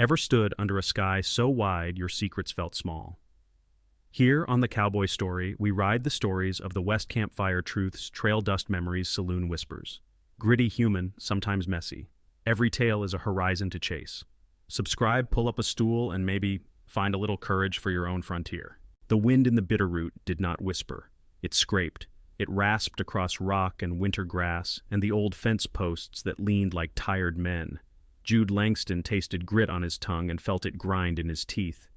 Ever stood under a sky so wide your secrets felt small? Here on the Cowboy Story, we ride the stories of the West Campfire Truth's Trail Dust Memories Saloon Whispers. Gritty human, sometimes messy. Every tale is a horizon to chase. Subscribe, pull up a stool, and maybe find a little courage for your own frontier. The wind in the bitterroot did not whisper. It scraped. It rasped across rock and winter grass and the old fence posts that leaned like tired men. Jude Langston tasted grit on his tongue and felt it grind in his teeth.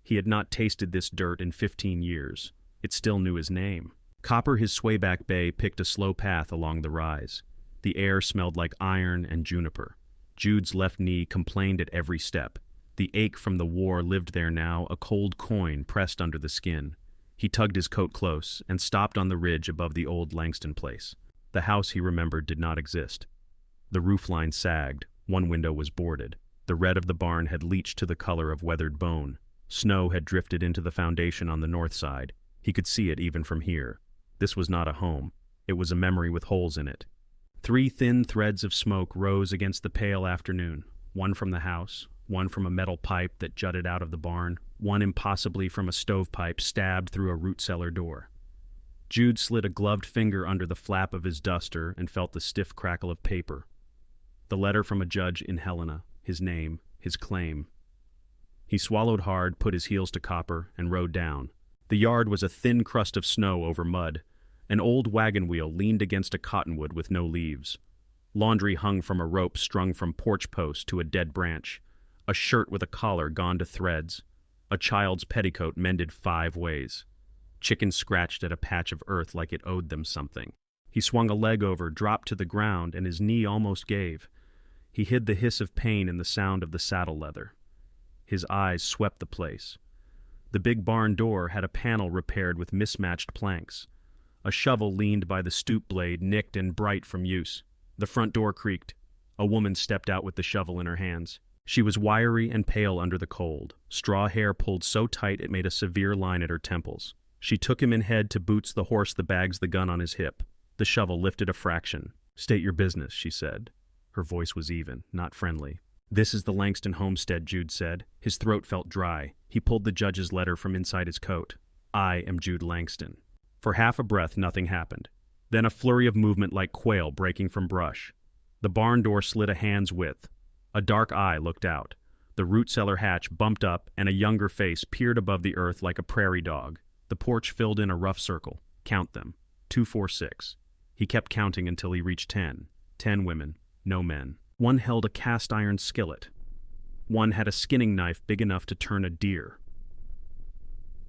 He had not tasted this dirt in 15 years. It still knew his name. Copper, his swayback bay, picked a slow path along the rise. The air smelled like iron and juniper. Jude's left knee complained at every step. The ache from the war lived there now, a cold coin pressed under the skin. He tugged his coat close and stopped on the ridge above the old Langston place. The house he remembered did not exist. The roofline sagged. One window was boarded. The red of the barn had leached to the color of weathered bone. Snow had drifted into the foundation on the north side. He could see it even from here. This was not a home. It was a memory with holes in it. 3 thin threads of smoke rose against the pale afternoon, one from the house, one from a metal pipe that jutted out of the barn, one impossibly from a stovepipe stabbed through a root cellar door. Jude slid a gloved finger under the flap of his duster and felt the stiff crackle of paper. The letter from a judge in Helena, his name, his claim. He swallowed hard, put his heels to copper, and rode down. The yard was a thin crust of snow over mud. An old wagon wheel leaned against a cottonwood with no leaves. Laundry hung from a rope strung from porch post to a dead branch. A shirt with a collar gone to threads. A child's petticoat mended 5 ways. Chickens scratched at a patch of earth like it owed them something. He swung a leg over, dropped to the ground, and his knee almost gave. He hid the hiss of pain in the sound of the saddle leather. His eyes swept the place. The big barn door had a panel repaired with mismatched planks. A shovel leaned by the stoop blade, nicked and bright from use. The front door creaked. A woman stepped out with the shovel in her hands. She was wiry and pale under the cold. Straw hair pulled so tight it made a severe line at her temples. She took him in head to boots the horse, the bags, the gun on his hip. The shovel lifted a fraction. "State your business," she said. Her voice was even, not friendly. "This is the Langston homestead," Jude said. His throat felt dry. He pulled the judge's letter from inside his coat. "I am Jude Langston." For half a breath, nothing happened. Then a flurry of movement like quail breaking from brush. The barn door slid a hand's width. A dark eye looked out. The root cellar hatch bumped up, and a younger face peered above the earth like a prairie dog. The porch filled in a rough circle. Count them. 2, 4, 6. He kept counting until he reached 10. 10 women, no men. One held a cast-iron skillet. One had a skinning knife big enough to turn a deer.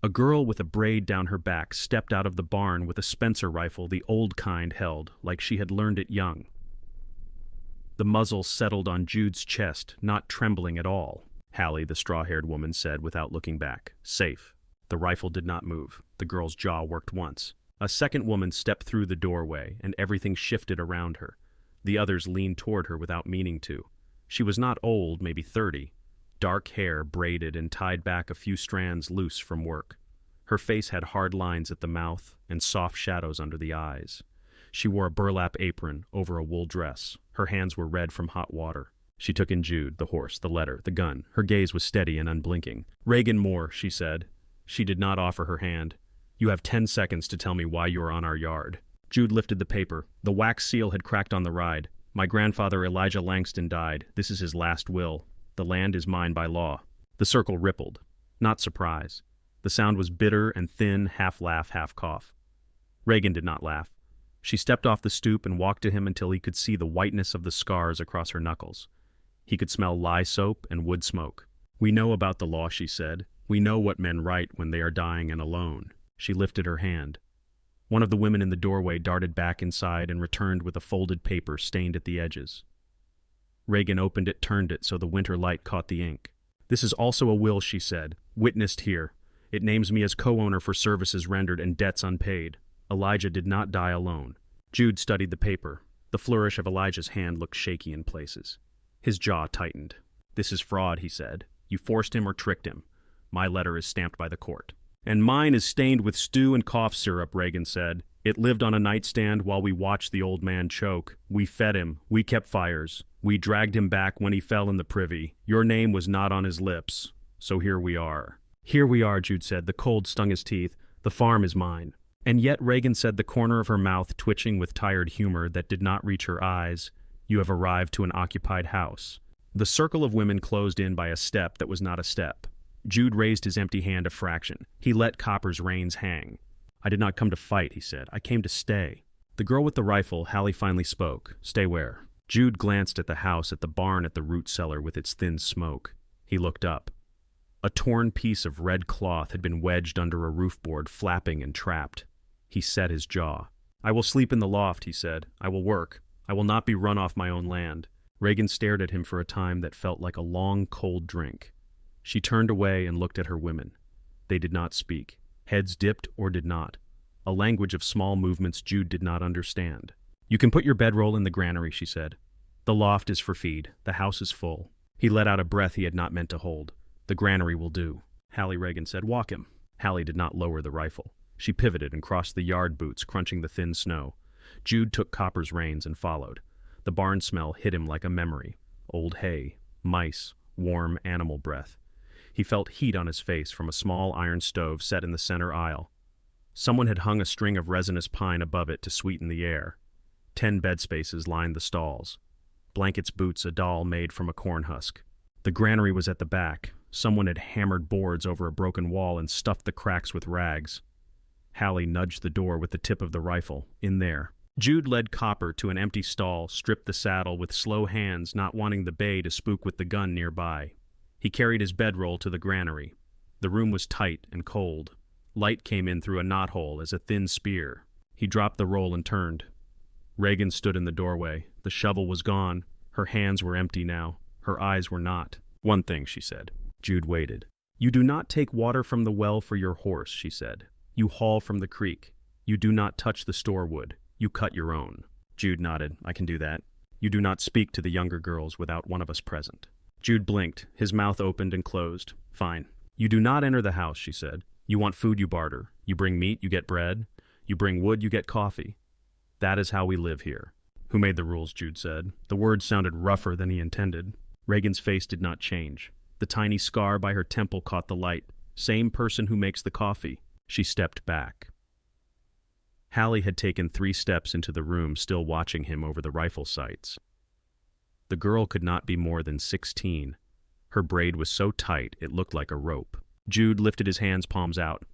A girl with a braid down her back stepped out of the barn with a Spencer rifle the old kind held, like she had learned it young. The muzzle settled on Jude's chest, not trembling at all. "Hallie," the straw-haired woman said without looking back. "Safe." The rifle did not move. The girl's jaw worked once. A second woman stepped through the doorway, and everything shifted around her. The others leaned toward her without meaning to. She was not old, maybe 30. Dark hair braided and tied back a few strands loose from work. Her face had hard lines at the mouth and soft shadows under the eyes. She wore a burlap apron over a wool dress. Her hands were red from hot water. She took in Jude, the horse, the letter, the gun. Her gaze was steady and unblinking. "Reagan Moore," she said. She did not offer her hand. "You have 10 seconds to tell me why you are on our yard." Jude lifted the paper. The wax seal had cracked on the ride. "My grandfather Elijah Langston died. This is his last will. The land is mine by law." The circle rippled. Not surprise. The sound was bitter and thin, half laugh, half cough. Reagan did not laugh. She stepped off the stoop and walked to him until he could see the whiteness of the scars across her knuckles. He could smell lye soap and wood smoke. "We know about the law," she said. "We know what men write when they are dying and alone." She lifted her hand. One of the women in the doorway darted back inside and returned with a folded paper stained at the edges. Reagan opened it, turned it so the winter light caught the ink. "This is also a will," she said. "Witnessed here. It names me as co-owner for services rendered and debts unpaid. Elijah did not die alone." Jude studied the paper. The flourish of Elijah's hand looked shaky in places. His jaw tightened. "This is fraud," he said. "You forced him or tricked him. My letter is stamped by the court." "And mine is stained with stew and cough syrup," Reagan said. "It lived on a nightstand while we watched the old man choke. We fed him. We kept fires. We dragged him back when he fell in the privy. Your name was not on his lips, so here we are." "Here we are," Jude said. The cold stung his teeth. "The farm is mine." "And yet," Reagan said, the corner of her mouth twitching with tired humor that did not reach her eyes, "you have arrived to an occupied house." The circle of women closed in by a step that was not a step. Jude raised his empty hand a fraction. He let Copper's reins hang. "I did not come to fight," he said. "I came to stay." The girl with the rifle, Hallie, finally spoke. "Stay where?" Jude glanced at the house, at the barn, at the root cellar with its thin smoke. He looked up. A torn piece of red cloth had been wedged under a roof board, flapping and trapped. He set his jaw. "I will sleep in the loft," he said. "I will work. I will not be run off my own land." Reagan stared at him for a time that felt like a long, cold drink. She turned away and looked at her women. They did not speak. Heads dipped or did not. A language of small movements Jude did not understand. "You can put your bedroll in the granary," she said. "The loft is for feed. The house is full." He let out a breath he had not meant to hold. "The granary will do." Hallie, Reagan said. "Walk him." Hallie did not lower the rifle. She pivoted and crossed the yard boots, crunching the thin snow. Jude took Copper's reins and followed. The barn smell hit him like a memory. Old hay, mice, warm animal breath. He felt heat on his face from a small iron stove set in the center aisle. Someone had hung a string of resinous pine above it to sweeten the air. 10 bed spaces lined the stalls. Blankets, boots, a doll made from a corn husk. The granary was at the back. Someone had hammered boards over a broken wall and stuffed the cracks with rags. Hallie nudged the door with the tip of the rifle. In there. Jude led Copper to an empty stall, stripped the saddle with slow hands, not wanting the bay to spook with the gun nearby. He carried his bedroll to the granary. The room was tight and cold. Light came in through a knothole as a thin spear. He dropped the roll and turned. Reagan stood in the doorway. The shovel was gone. Her hands were empty now. Her eyes were not. "One thing," she said. Jude waited. "You do not take water from the well for your horse," she said. "You haul from the creek. You do not touch the store wood. You cut your own." Jude nodded. "I can do that." "You do not speak to the younger girls without one of us present." Jude blinked. His mouth opened and closed. "Fine." "You do not enter the house," she said. "You want food, you barter. You bring meat, you get bread. You bring wood, you get coffee. That is how we live here." "Who made the rules?" Jude said. The words sounded rougher than he intended. Reagan's face did not change. The tiny scar by her temple caught the light. "Same person who makes the coffee." She stepped back. Hallie had taken 3 steps into the room, still watching him over the rifle sights. The girl could not be more than 16. Her braid was so tight it looked like a rope. Jude lifted his hands, palms out.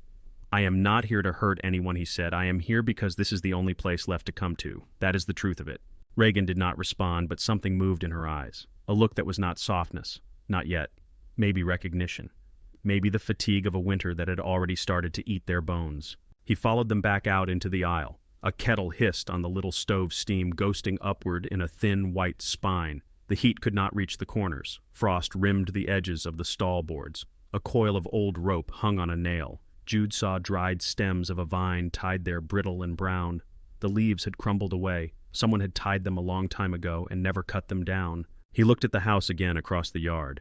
"I am not here to hurt anyone," he said. "I am here because this is the only place left to come to. That is the truth of it." Reagan did not respond, but something moved in her eyes. A look that was not softness. Not yet. Maybe recognition. Maybe the fatigue of a winter that had already started to eat their bones. He followed them back out into the aisle. A kettle hissed on the little stove steam, ghosting upward in a thin white spine. The heat could not reach the corners. Frost rimmed the edges of the stall boards. A coil of old rope hung on a nail. Jude saw dried stems of a vine tied there, brittle and brown. The leaves had crumbled away. Someone had tied them a long time ago and never cut them down. He looked at the house again across the yard.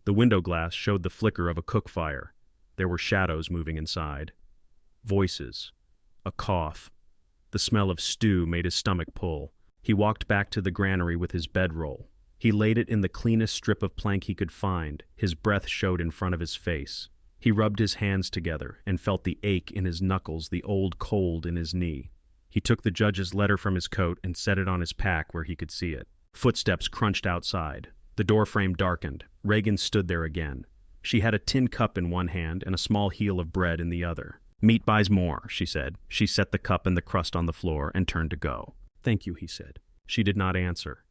The window glass showed the flicker of a cook fire. There were shadows moving inside. Voices. A cough. The smell of stew made his stomach pull. He walked back to the granary with his bedroll. He laid it in the cleanest strip of plank he could find. His breath showed in front of his face. He rubbed his hands together and felt the ache in his knuckles, the old cold in his knee. He took the judge's letter from his coat and set it on his pack where he could see it. Footsteps crunched outside. The doorframe darkened. Reagan stood there again. She had a tin cup in one hand and a small heel of bread in the other. "Meat buys more," she said. She set the cup and the crust on the floor and turned to go. "Thank you," he said. She did not answer.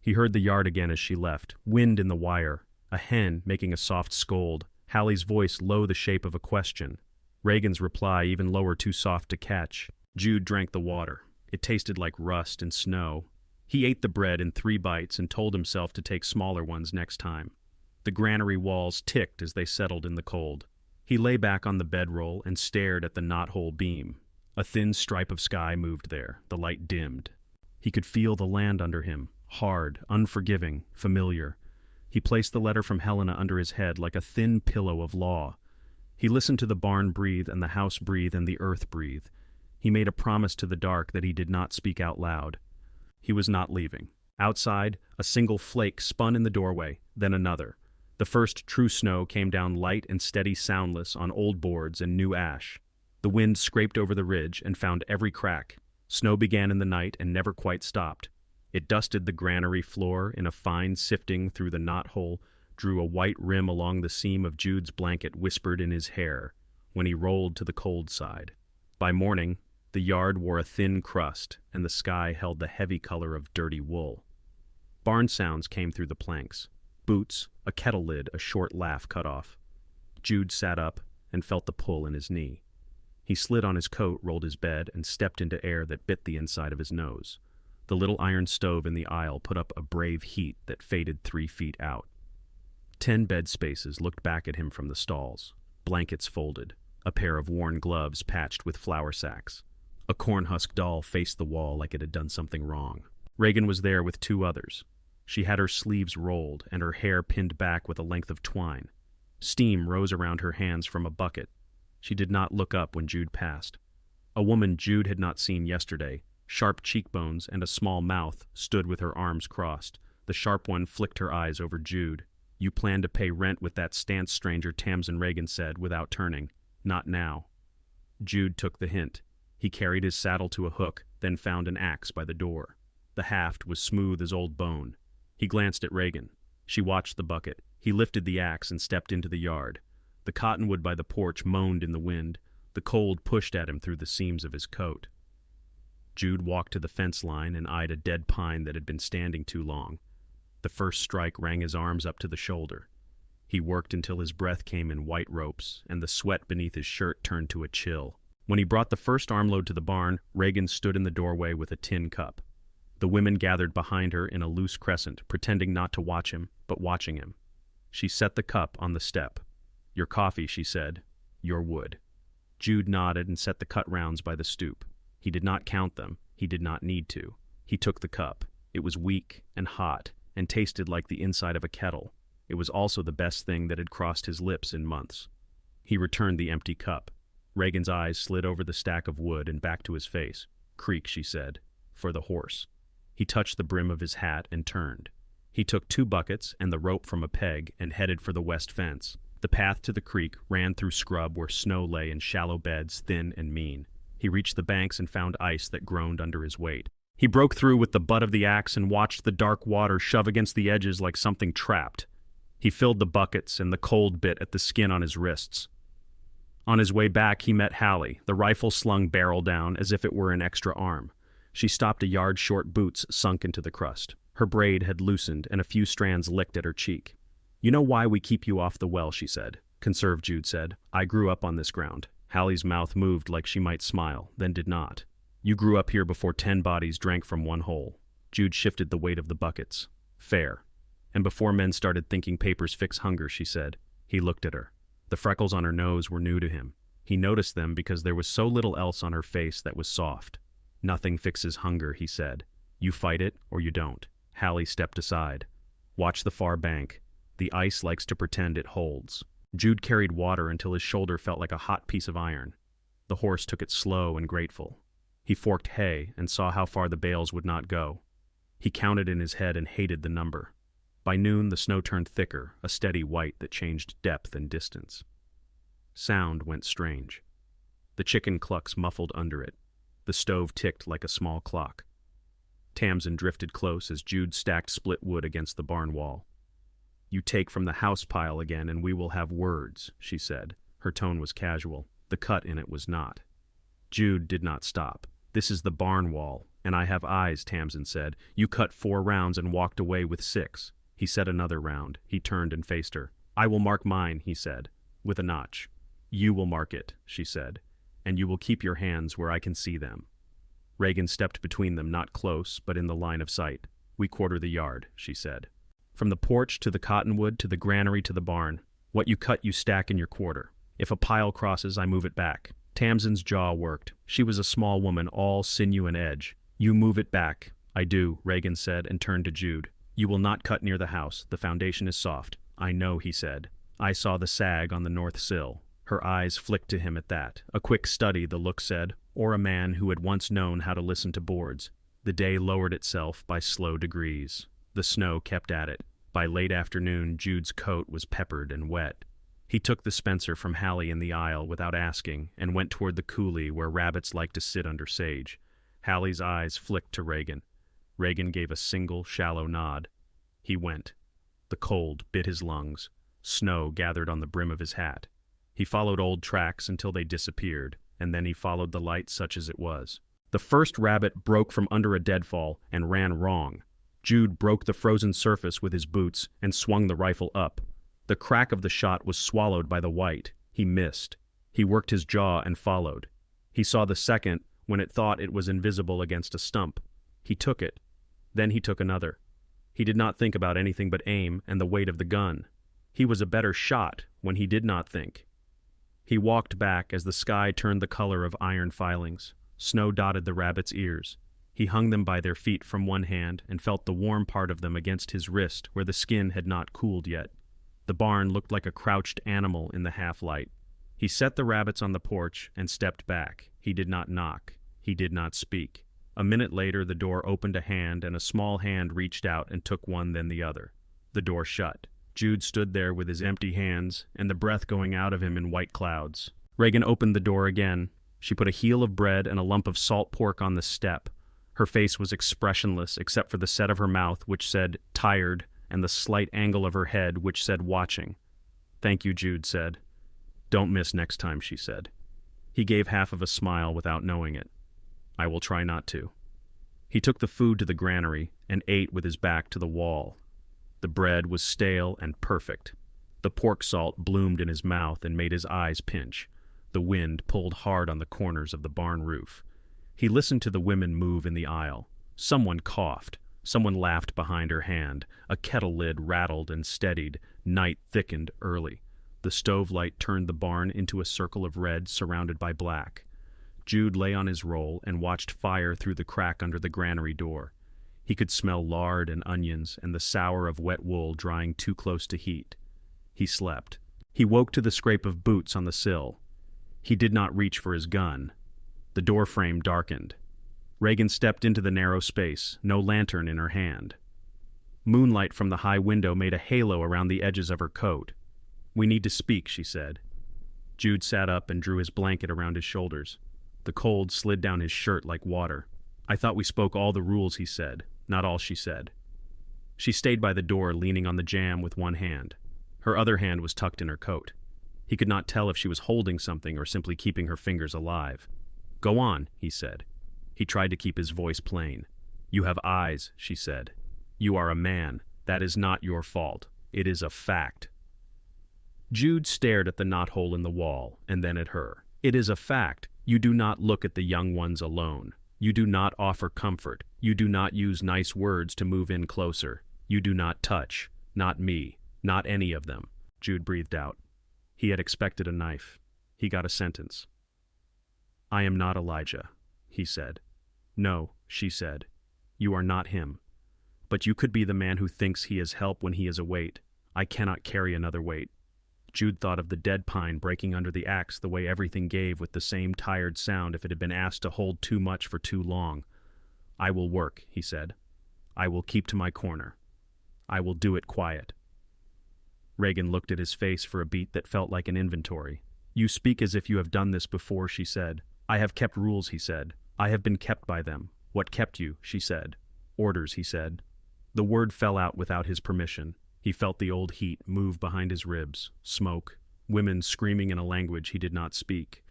He heard the yard again as she left. Wind in the wire. A hen making a soft scold. Hallie's voice low, the shape of a question. Reagan's reply even lower, too soft to catch. Jude drank the water. It tasted like rust and snow. He ate the bread in 3 bites and told himself to take smaller ones next time. The granary walls ticked as they settled in the cold. He lay back on the bedroll and stared at the knothole beam. A thin stripe of sky moved there. The light dimmed. He could feel the land under him, hard, unforgiving, familiar. He placed the letter from Helena under his head like a thin pillow of law. He listened to the barn breathe and the house breathe and the earth breathe. He made a promise to the dark that he did not speak out loud. He was not leaving. Outside, a single flake spun in the doorway, then another. The first true snow came down light and steady, soundless, on old boards and new ash. The wind scraped over the ridge and found every crack. Snow began in the night and never quite stopped. It dusted the granary floor in a fine sifting through the knothole, drew a white rim along the seam of Jude's blanket, whispered in his hair, when he rolled to the cold side. By morning, the yard wore a thin crust, and the sky held the heavy color of dirty wool. Barn sounds came through the planks. Boots, a kettle lid, a short laugh cut off. Jude sat up and felt the pull in his knee. He slid on his coat, rolled his bed, and stepped into air that bit the inside of his nose. The little iron stove in the aisle put up a brave heat that faded 3 feet out. 10 bed spaces looked back at him from the stalls, blankets folded, a pair of worn gloves patched with flour sacks. A cornhusk doll faced the wall like it had done something wrong. Reagan was there with 2 others. She had her sleeves rolled and her hair pinned back with a length of twine. Steam rose around her hands from a bucket. She did not look up when Jude passed. A woman Jude had not seen yesterday, sharp cheekbones and a small mouth, stood with her arms crossed. The sharp one flicked her eyes over Jude. "You plan to pay rent with that stance, stranger," Tamsin Reagan said, without turning. "Not now." Jude took the hint. He carried his saddle to a hook, then found an axe by the door. The haft was smooth as old bone. He glanced at Reagan. She watched the bucket. He lifted the axe and stepped into the yard. The cottonwood by the porch moaned in the wind. The cold pushed at him through the seams of his coat. Jude walked to the fence line and eyed a dead pine that had been standing too long. The first strike rang his arms up to the shoulder. He worked until his breath came in white ropes, and the sweat beneath his shirt turned to a chill. When he brought the first armload to the barn, Reagan stood in the doorway with a tin cup. The women gathered behind her in a loose crescent, pretending not to watch him, but watching him. She set the cup on the step. "Your coffee," she said. "Your wood." Jude nodded and set the cut rounds by the stoop. He did not count them. He did not need to. He took the cup. It was weak and hot and tasted like the inside of a kettle. It was also the best thing that had crossed his lips in months. He returned the empty cup. Reagan's eyes slid over the stack of wood and back to his face. "Creek," she said, "for the horse." He touched the brim of his hat and turned. He took 2 buckets and the rope from a peg and headed for the west fence. The path to the creek ran through scrub where snow lay in shallow beds, thin and mean. He reached the banks and found ice that groaned under his weight. He broke through with the butt of the axe and watched the dark water shove against the edges like something trapped. He filled the buckets, and the cold bit at the skin on his wrists. On his way back, he met Hallie, the rifle slung barrel down as if it were an extra arm. She stopped a yard-short boots sunk into the crust. Her braid had loosened, and a few strands licked at her cheek. "You know why we keep you off the well," she said. "Conserve," Jude said. "I grew up on this ground." Hallie's mouth moved like she might smile, then did not. "You grew up here before 10 bodies drank from one hole." Jude shifted the weight of the buckets. "Fair. And before men started thinking papers fix hunger," she said. He looked at her. The freckles on her nose were new to him. He noticed them because there was so little else on her face that was soft. "Nothing fixes hunger," he said. "You fight it or you don't." Hallie stepped aside. "Watch the far bank. The ice likes to pretend it holds." Jude carried water until his shoulder felt like a hot piece of iron. The horse took it slow and grateful. He forked hay and saw how far the bales would not go. He counted in his head and hated the number. By noon, the snow turned thicker, a steady white that changed depth and distance. Sound went strange. The chicken clucks muffled under it. The stove ticked like a small clock. Tamsin drifted close as Jude stacked split wood against the barn wall. "You take from the house pile again and we will have words," she said. Her tone was casual. The cut in it was not. Jude did not stop. "This is the barn wall, and I have eyes," Tamsin said. "You cut 4 rounds and walked away with 6. He set another round. He turned and faced her. "I will mark mine," he said, with a notch. "You will mark it," she said, "and you will keep your hands where I can see them." Reagan stepped between them, not close, but in the line of sight. "We quarter the yard," she said. "From the porch to the cottonwood to the granary to the barn. What you cut you stack in your quarter. If a pile crosses, I move it back." Tamsin's jaw worked. She was a small woman, all sinew and edge. "You move it back." "I do," Reagan said, and turned to Jude. "You will not cut near the house. The foundation is soft." "I know," he said. "I saw the sag on the north sill." Her eyes flicked to him at that. A quick study, the look said, or a man who had once known how to listen to boards. The day lowered itself by slow degrees. The snow kept at it. By late afternoon, Jude's coat was peppered and wet. He took the Spencer from Hallie in the aisle without asking and went toward the coulee where rabbits like to sit under sage. Hallie's eyes flicked to Reagan. Reagan gave a single, shallow nod. He went. The cold bit his lungs. Snow gathered on the brim of his hat. He followed old tracks until they disappeared, and then he followed the light such as it was. The first rabbit broke from under a deadfall and ran wrong. Jude broke the frozen surface with his boots and swung the rifle up. The crack of the shot was swallowed by the white. He missed. He worked his jaw and followed. He saw the second when it thought it was invisible against a stump. He took it. Then he took another. He did not think about anything but aim and the weight of the gun. He was a better shot when he did not think. He walked back as the sky turned the color of iron filings. Snow dotted the rabbit's ears. He hung them by their feet from one hand and felt the warm part of them against his wrist where the skin had not cooled yet. The barn looked like a crouched animal in the half-light. He set the rabbits on the porch and stepped back. He did not knock. He did not speak. A minute later, the door opened a hand and a small hand reached out and took one, then the other. The door shut. Jude stood there with his empty hands and the breath going out of him in white clouds. Reagan opened the door again. She put a heel of bread and a lump of salt pork on the step. Her face was expressionless except for the set of her mouth, which said, tired, and the slight angle of her head, which said, watching. Thank you, Jude said. Don't miss next time, she said. He gave half of a smile without knowing it. I will try not to. He took the food to the granary and ate with his back to the wall. The bread was stale and perfect. The pork salt bloomed in his mouth and made his eyes pinch. The wind pulled hard on the corners of the barn roof. He listened to the women move in the aisle. Someone coughed. Someone laughed behind her hand. A kettle lid rattled and steadied. Night thickened early. The stove light turned the barn into a circle of red surrounded by black. Jude lay on his roll and watched fire through the crack under the granary door. He could smell lard and onions and the sour of wet wool drying too close to heat. He slept. He woke to the scrape of boots on the sill. He did not reach for his gun. The door frame darkened. Reagan stepped into the narrow space, no lantern in her hand. Moonlight from the high window made a halo around the edges of her coat. We need to speak, she said. Jude sat up and drew his blanket around his shoulders. The cold slid down his shirt like water. I thought we spoke all the rules, he said. Not all, she said. She stayed by the door, leaning on the jamb with one hand. Her other hand was tucked in her coat. He could not tell if she was holding something or simply keeping her fingers alive. Go on, he said. He tried to keep his voice plain. You have eyes, she said. You are a man. That is not your fault. It is a fact. Jude stared at the knothole in the wall, and then at her. It is a fact. You do not look at the young ones alone. You do not offer comfort. You do not use nice words to move in closer. You do not touch. Not me. Not any of them. Jude breathed out. He had expected a knife. He got a sentence. I am not Elijah, he said. No, she said. You are not him. But you could be the man who thinks he is help when he is a weight. I cannot carry another weight. Jude thought of the dead pine breaking under the axe the way everything gave with the same tired sound if it had been asked to hold too much for too long. I will work, he said. I will keep to my corner. I will do it quiet. Reagan looked at his face for a beat that felt like an inventory. You speak as if you have done this before, she said. I have kept rules, he said. I have been kept by them. What kept you, she said. Orders, he said. The word fell out without his permission. He felt the old heat move behind his ribs, smoke, women screaming in a language he did not speak.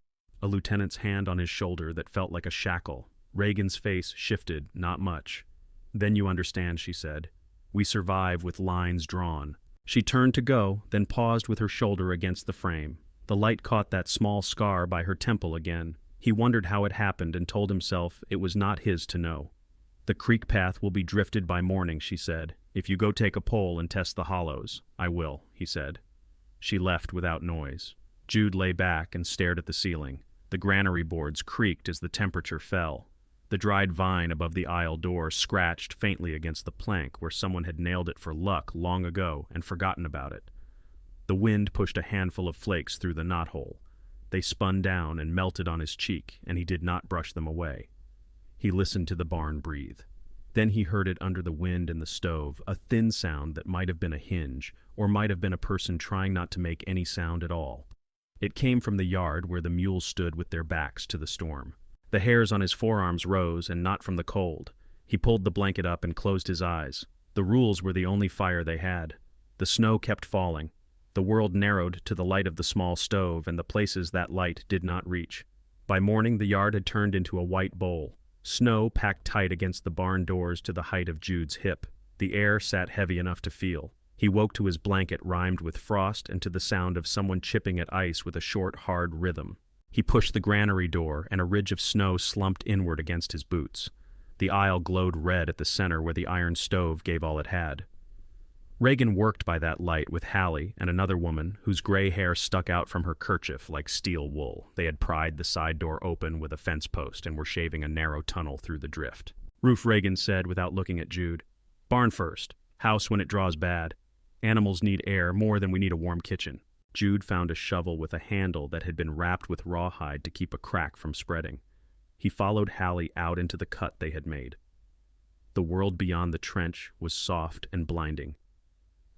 A lieutenant's hand on his shoulder that felt like a shackle. Reagan's face shifted, not much. Then you understand, she said. We survive with lines drawn. She turned to go, then paused with her shoulder against the frame. The light caught that small scar by her temple again. He wondered how it happened and told himself it was not his to know. The creek path will be drifted by morning, she said. If you go take a pole and test the hollows. I will, he said. She left without noise. Jude lay back and stared at the ceiling. The granary boards creaked as the temperature fell. The dried vine above the aisle door scratched faintly against the plank where someone had nailed it for luck long ago and forgotten about it. The wind pushed a handful of flakes through the knothole. They spun down and melted on his cheek, and he did not brush them away. He listened to the barn breathe. Then he heard it under the wind in the stove, a thin sound that might have been a hinge, or might have been a person trying not to make any sound at all. It came from the yard where the mules stood with their backs to the storm. The hairs on his forearms rose, and not from the cold. He pulled the blanket up and closed his eyes. The rules were the only fire they had. The snow kept falling. The world narrowed to the light of the small stove and the places that light did not reach. By morning the yard had turned into a white bowl. Snow packed tight against the barn doors to the height of Jude's hip. The air sat heavy enough to feel. He woke to his blanket rimed with frost and to the sound of someone chipping at ice with a short, hard rhythm. He pushed the granary door, and a ridge of snow slumped inward against his boots. The aisle glowed red at the center where the iron stove gave all it had. Reagan worked by that light with Hallie and another woman whose gray hair stuck out from her kerchief like steel wool. They had pried the side door open with a fence post and were shaving a narrow tunnel through the drift. Roof, Reagan said without looking at Jude. Barn first. House when it draws bad. Animals need air more than we need a warm kitchen. Jude found a shovel with a handle that had been wrapped with rawhide to keep a crack from spreading. He followed Hallie out into the cut they had made. The world beyond the trench was soft and blinding.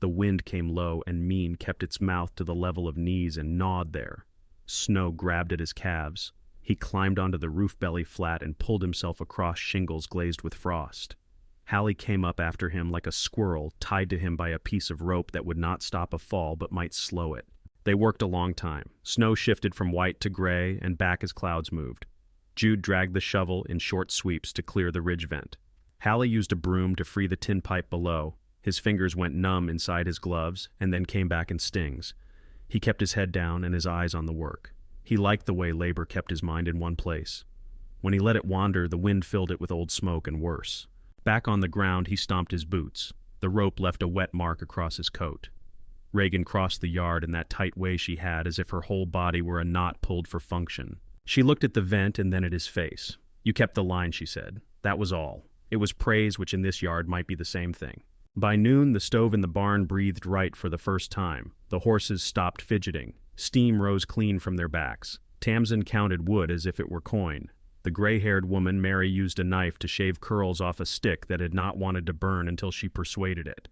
The wind came low, and Mean kept its mouth to the level of knees and gnawed there. Snow grabbed at his calves. He climbed onto the roof belly flat and pulled himself across shingles glazed with frost. Hallie came up after him like a squirrel, tied to him by a piece of rope that would not stop a fall but might slow it. They worked a long time. Snow shifted from white to gray and back as clouds moved. Jude dragged the shovel in short sweeps to clear the ridge vent. Hallie used a broom to free the tin pipe below. His fingers went numb inside his gloves and then came back in stings. He kept his head down and his eyes on the work. He liked the way labor kept his mind in one place. When he let it wander, the wind filled it with old smoke and worse. Back on the ground, he stomped his boots. The rope left a wet mark across his coat. Reagan crossed the yard in that tight way she had, as if her whole body were a knot pulled for function. She looked at the vent and then at his face. "You kept the line," she said. "That was all. It was praise, which in this yard might be the same thing." By noon, the stove in the barn breathed right for the first time. The horses stopped fidgeting. Steam rose clean from their backs. Tamsin counted wood as if it were coin. The gray-haired woman, Mary, used a knife to shave curls off a stick that had not wanted to burn until she persuaded it.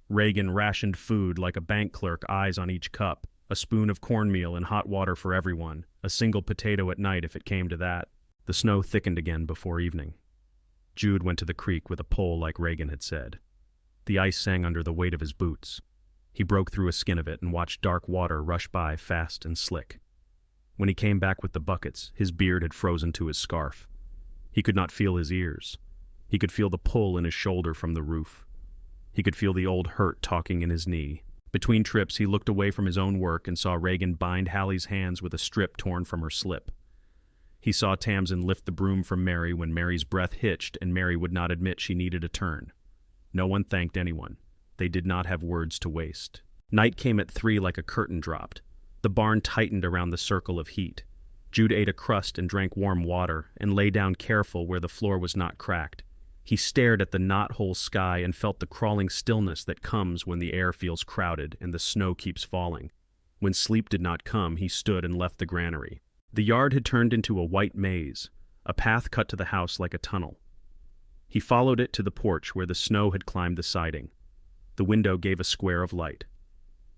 Reagan rationed food like a bank clerk, eyes on each cup, a spoon of cornmeal and hot water for everyone, a single potato at night if it came to that. The snow thickened again before evening. Jude went to the creek with a pole like Reagan had said. The ice sang under the weight of his boots. He broke through a skin of it and watched dark water rush by fast and slick. When he came back with the buckets, his beard had frozen to his scarf. He could not feel his ears. He could feel the pull in his shoulder from the roof. He could feel the old hurt talking in his knee. Between trips, he looked away from his own work and saw Reagan bind Hallie's hands with a strip torn from her slip. He saw Tamsin lift the broom from Mary when Mary's breath hitched and Mary would not admit she needed a turn. No one thanked anyone. They did not have words to waste. Night came at 3 like a curtain dropped. The barn tightened around the circle of heat. Jude ate a crust and drank warm water and lay down careful where the floor was not cracked. He stared at the knot-hole sky and felt the crawling stillness that comes when the air feels crowded and the snow keeps falling. When sleep did not come, he stood and left the granary. The yard had turned into a white maze. A path cut to the house like a tunnel. He followed it to the porch where the snow had climbed the siding. The window gave a square of light.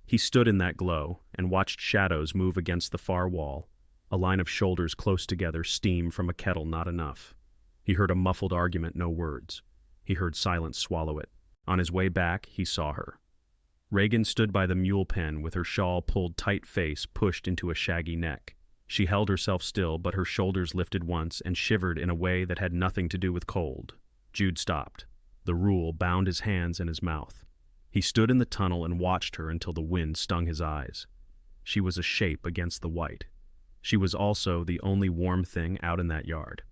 He stood in that glow and watched shadows move against the far wall, a line of shoulders close together, steam from a kettle not enough. He heard a muffled argument, no words. He heard silence swallow it. On his way back, he saw her. Reagan stood by the mule pen with her shawl pulled tight, face pushed into a shaggy neck. She held herself still, but her shoulders lifted once and shivered in a way that had nothing to do with cold. Jude stopped. The rule bound his hands and his mouth. He stood in the tunnel and watched her until the wind stung his eyes. She was a shape against the white. She was also the only warm thing out in that yard.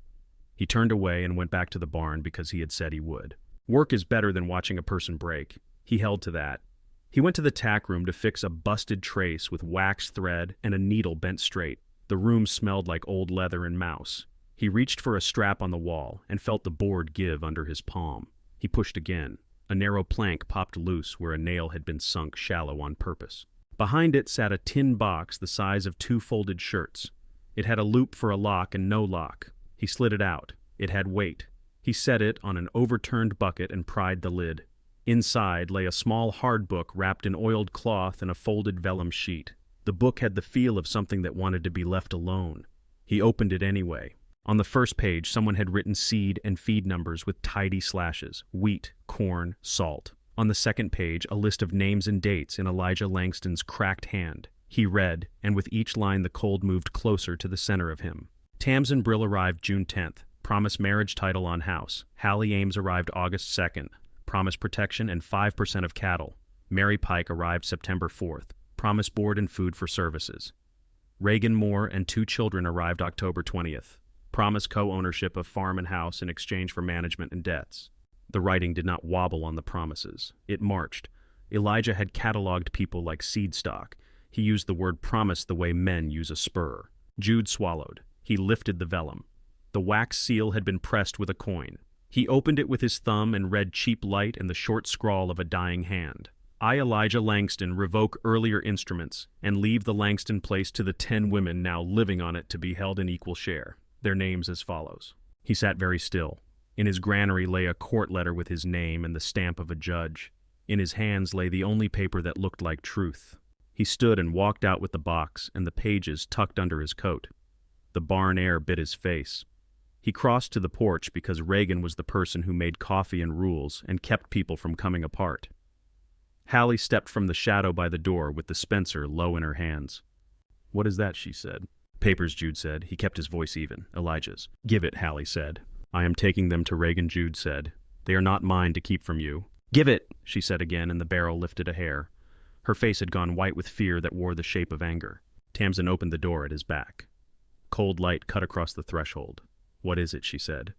He turned away and went back to the barn because he had said he would. Work is better than watching a person break. He held to that. He went to the tack room to fix a busted trace with wax thread and a needle bent straight. The room smelled like old leather and mouse. He reached for a strap on the wall and felt the board give under his palm. He pushed again. A narrow plank popped loose where a nail had been sunk shallow on purpose. Behind it sat a tin box the size of 2 folded shirts. It had a loop for a lock and no lock. He slid it out. It had weight. He set it on an overturned bucket and pried the lid. Inside lay a small hard book wrapped in oiled cloth and a folded vellum sheet. The book had the feel of something that wanted to be left alone. He opened it anyway. On the first page, someone had written seed and feed numbers with tidy slashes: wheat, corn, salt. On the second page, a list of names and dates in Elijah Langston's cracked hand. He read, and with each line the cold moved closer to the center of him. Tamsin Brill arrived June 10th. Promise marriage title on house. Hallie Ames arrived August 2nd. Promise protection and 5% of cattle. Mary Pike arrived September 4th. Promise board and food for services. Reagan Moore and 2 children arrived October 20th. Promise co-ownership of farm and house in exchange for management and debts. The writing did not wobble on the promises. It marched. Elijah had cataloged people like seed stock. He used the word promise the way men use a spur. Jude swallowed. He lifted the vellum. The wax seal had been pressed with a coin. He opened it with his thumb and read cheap light and the short scrawl of a dying hand. I, Elijah Langston, revoke earlier instruments and leave the Langston place to the 10 women now living on it to be held in equal share. Their names as follows. He sat very still. In his granary lay a court letter with his name and the stamp of a judge. In his hands lay the only paper that looked like truth. He stood and walked out with the box and the pages tucked under his coat. The barn air bit his face. He crossed to the porch because Reagan was the person who made coffee and rules and kept people from coming apart. Hallie stepped from the shadow by the door with the Spencer low in her hands. "What is that?" she said. "Papers," Jude said. He kept his voice even. "Elijah's." "Give it," Hallie said. "I am taking them to Reagan," Jude said. "They are not mine to keep from you." "Give it," she said again, and the barrel lifted a hair. Her face had gone white with fear that wore the shape of anger. Tamsin opened the door at his back. Cold light cut across the threshold. "What is it?" she said.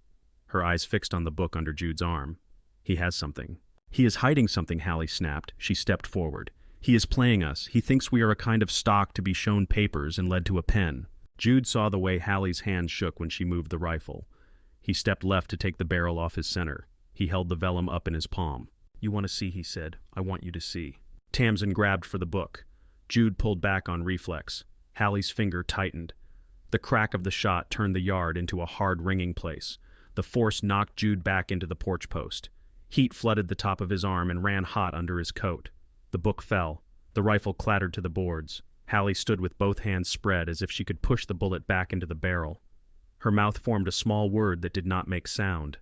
Her eyes fixed on the book under Jude's arm. "He has something." "He is hiding something," Hallie snapped. She stepped forward. "He is playing us. He thinks we are a kind of stock to be shown papers and led to a pen." Jude saw the way Hallie's hand shook when she moved the rifle. He stepped left to take the barrel off his center. He held the vellum up in his palm. "You want to see," he said. "I want you to see." Tamsin grabbed for the book. Jude pulled back on reflex. Hallie's finger tightened. The crack of the shot turned the yard into a hard ringing place. The force knocked Jude back into the porch post. Heat flooded the top of his arm and ran hot under his coat. The book fell. The rifle clattered to the boards. Hallie stood with both hands spread as if she could push the bullet back into the barrel. Her mouth formed a small word that did not make sound.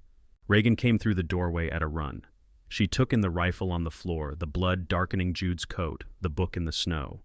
Reagan came through the doorway at a run. She took in the rifle on the floor, the blood darkening Jude's coat, the book in the snow.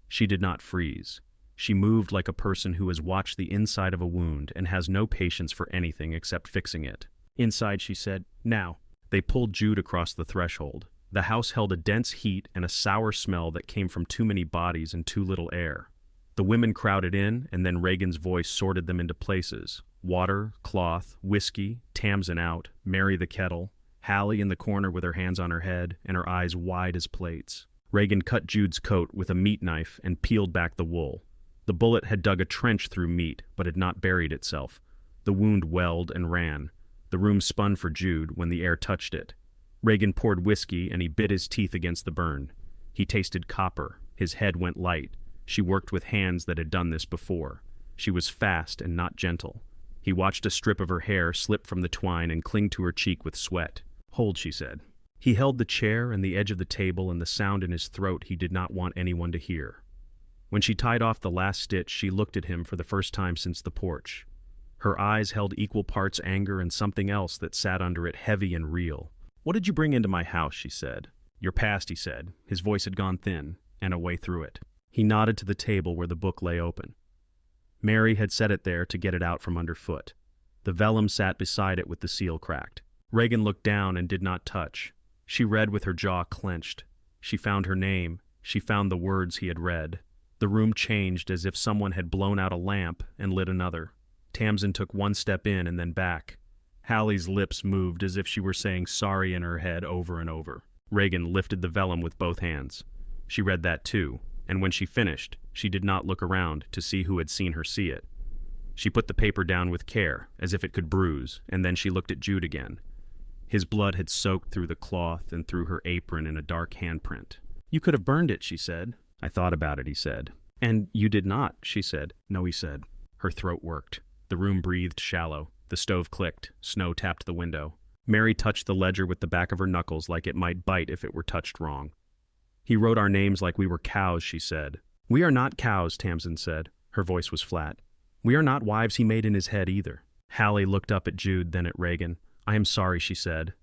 She did not freeze. She moved like a person who has watched the inside of a wound and has no patience for anything except fixing it. "Inside," she said. "Now." They pulled Jude across the threshold. The house held a dense heat and a sour smell that came from too many bodies and too little air. The women crowded in, and then Reagan's voice sorted them into places. Water, cloth, whiskey, Tamsin out, Mary the kettle, Hallie in the corner with her hands on her head and her eyes wide as plates. Reagan cut Jude's coat with a meat knife and peeled back the wool. The bullet had dug a trench through meat, but had not buried itself. The wound welled and ran. The room spun for Jude when the air touched it. Reagan poured whiskey, and he bit his teeth against the burn. He tasted copper. His head went light. She worked with hands that had done this before. She was fast and not gentle. He watched a strip of her hair slip from the twine and cling to her cheek with sweat. "Hold," she said. He held the chair and the edge of the table and the sound in his throat he did not want anyone to hear. When she tied off the last stitch, she looked at him for the first time since the porch. Her eyes held equal parts anger and something else that sat under it, heavy and real. "What did you bring into my house?" she said. "Your past," he said. His voice had gone thin, and a way through it. He nodded to the table where the book lay open. Mary had set it there to get it out from underfoot. The vellum sat beside it with the seal cracked. Reagan looked down and did not touch. She read with her jaw clenched. She found her name. She found the words he had read. The room changed as if someone had blown out a lamp and lit another. Tamsin took one step in and then back. Hallie's lips moved as if she were saying sorry in her head over and over. Reagan lifted the vellum with both hands. She read that too, and when she finished, she did not look around to see who had seen her see it. She put the paper down with care, as if it could bruise, and then she looked at Jude again. His blood had soaked through the cloth and through her apron in a dark handprint. "You could have burned it," she said. "I thought about it," he said. "And you did not," she said. "No," he said. Her throat worked. The room breathed shallow. The stove clicked. Snow tapped the window. Mary touched the ledger with the back of her knuckles like it might bite if it were touched wrong. He wrote our names like we were cows, she said. We are not cows, Tamsin said. Her voice was flat. We are not wives he made in his head either. Hallie looked up at Jude, then at Reagan. I am sorry, she said.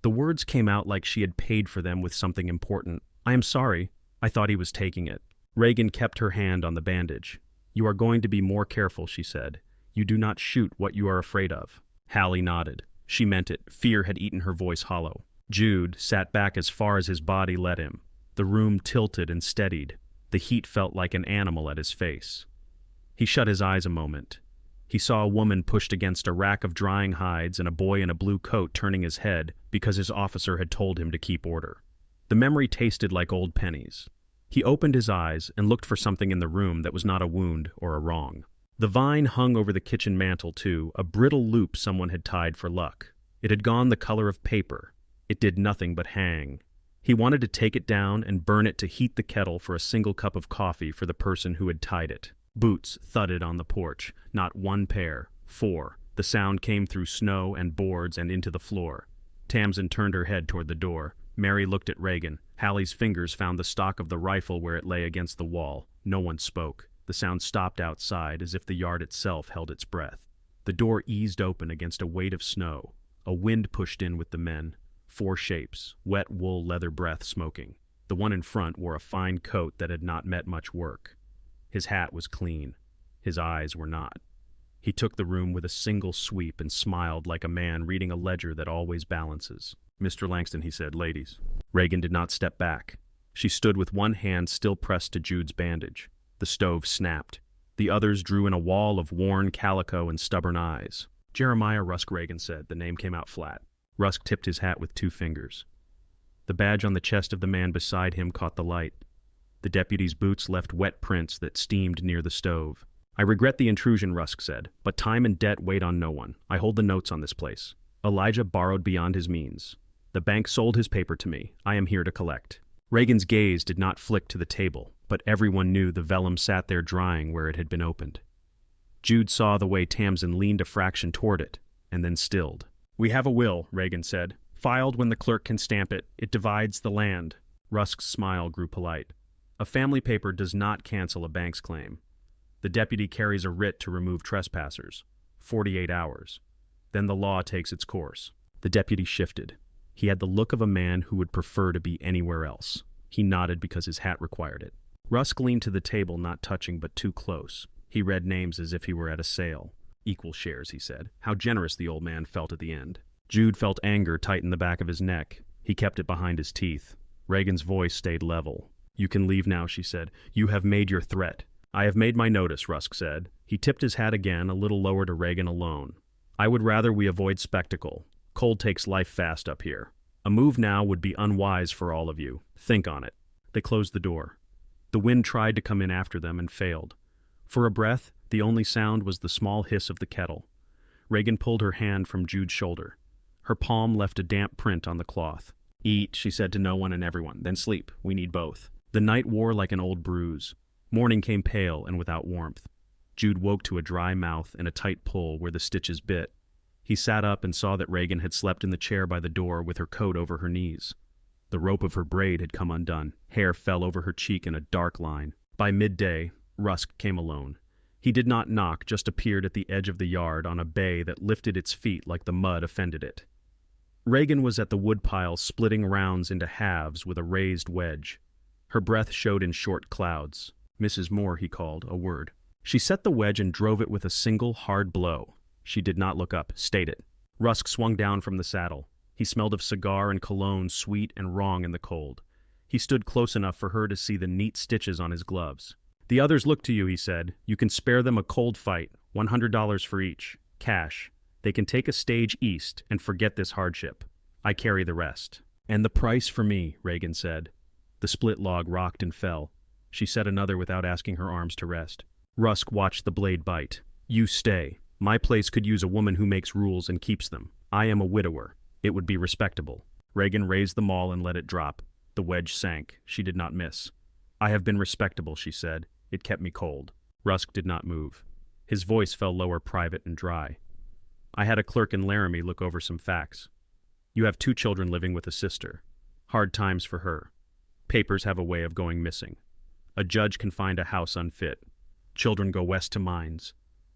The words came out like she had paid for them with something important. I am sorry. I thought he was taking it. Reagan kept her hand on the bandage. You are going to be more careful, she said. You do not shoot what you are afraid of. Hallie nodded. She meant it. Fear had eaten her voice hollow. Jude sat back as far as his body let him. The room tilted and steadied. The heat felt like an animal at his face. He shut his eyes a moment. He saw a woman pushed against a rack of drying hides and a boy in a blue coat turning his head because his officer had told him to keep order. The memory tasted like old pennies. He opened his eyes and looked for something in the room that was not a wound or a wrong. The vine hung over the kitchen mantel, too, a brittle loop someone had tied for luck. It had gone the color of paper. It did nothing but hang. He wanted to take it down and burn it to heat the kettle for a single cup of coffee for the person who had tied it. Boots thudded on the porch. Not one pair. 4. The sound came through snow and boards and into the floor. Tamsin turned her head toward the door. Mary looked at Reagan. Hallie's fingers found the stock of the rifle where it lay against the wall. No one spoke. The sound stopped outside as if the yard itself held its breath. The door eased open against a weight of snow. A wind pushed in with the men. 4 shapes, wet wool leather breath smoking. The one in front wore a fine coat that had not met much work. His hat was clean. His eyes were not. He took the room with a single sweep and smiled like a man reading a ledger that always balances. Mr. Langston, he said, ladies. Reagan did not step back. She stood with one hand still pressed to Jude's bandage. The stove snapped. The others drew in a wall of worn calico and stubborn eyes. Jeremiah, Rusk, Reagan said. The name came out flat. Rusk tipped his hat with 2 fingers. The badge on the chest of the man beside him caught the light. The deputy's boots left wet prints that steamed near the stove. I regret the intrusion, Rusk said, but time and debt wait on no one. I hold the notes on this place. Elijah borrowed beyond his means. The bank sold his paper to me. I am here to collect. Reagan's gaze did not flick to the table, but everyone knew the vellum sat there drying where it had been opened. Jude saw the way Tamsin leaned a fraction toward it, and then stilled. We have a will, Reagan said. Filed when the clerk can stamp it. It divides the land. Rusk's smile grew polite. A family paper does not cancel a bank's claim. The deputy carries a writ to remove trespassers. 48 hours. Then the law takes its course. The deputy shifted. He had the look of a man who would prefer to be anywhere else. He nodded because his hat required it. Rusk leaned to the table, not touching but too close. He read names as if he were at a sale. Equal shares, he said. How generous the old man felt at the end. Jude felt anger tighten the back of his neck. He kept it behind his teeth. Reagan's voice stayed level. You can leave now, she said. You have made your threat. I have made my notice, Rusk said. He tipped his hat again, a little lower to Reagan alone. I would rather we avoid spectacle. Cold takes life fast up here. A move now would be unwise for all of you. Think on it. They closed the door. The wind tried to come in after them and failed. For a breath, the only sound was the small hiss of the kettle. Reagan pulled her hand from Jude's shoulder. Her palm left a damp print on the cloth. Eat, she said to no one and everyone, then sleep. We need both. The night wore like an old bruise. Morning came pale and without warmth. Jude woke to a dry mouth and a tight pull where the stitches bit. He sat up and saw that Reagan had slept in the chair by the door with her coat over her knees. The rope of her braid had come undone. Hair fell over her cheek in a dark line. By midday, Rusk came alone. He did not knock, just appeared at the edge of the yard on a bay that lifted its feet like the mud offended it. Reagan was at the woodpile splitting rounds into halves with a raised wedge. Her breath showed in short clouds. Mrs. Moore, he called, a word. She set the wedge and drove it with a single hard blow. She did not look up. Stayed it. Rusk swung down from the saddle. He smelled of cigar and cologne, sweet and wrong in the cold. He stood close enough for her to see the neat stitches on his gloves. The others look to you, he said. You can spare them a cold fight. $100 for each. Cash. They can take a stage east and forget this hardship. I carry the rest. And the price for me, Reagan said. The split log rocked and fell. She set another without asking her arms to rest. Rusk watched the blade bite. You stay. My place could use a woman who makes rules and keeps them. I am a widower. It would be respectable. Reagan raised the maul and let it drop. The wedge sank. She did not miss. I have been respectable, she said. It kept me cold. Rusk did not move. His voice fell lower, private and dry. I had a clerk in Laramie look over some facts. You have 2 children living with a sister. Hard times for her. Papers have a way of going missing. A judge can find a house unfit. Children go west to mines,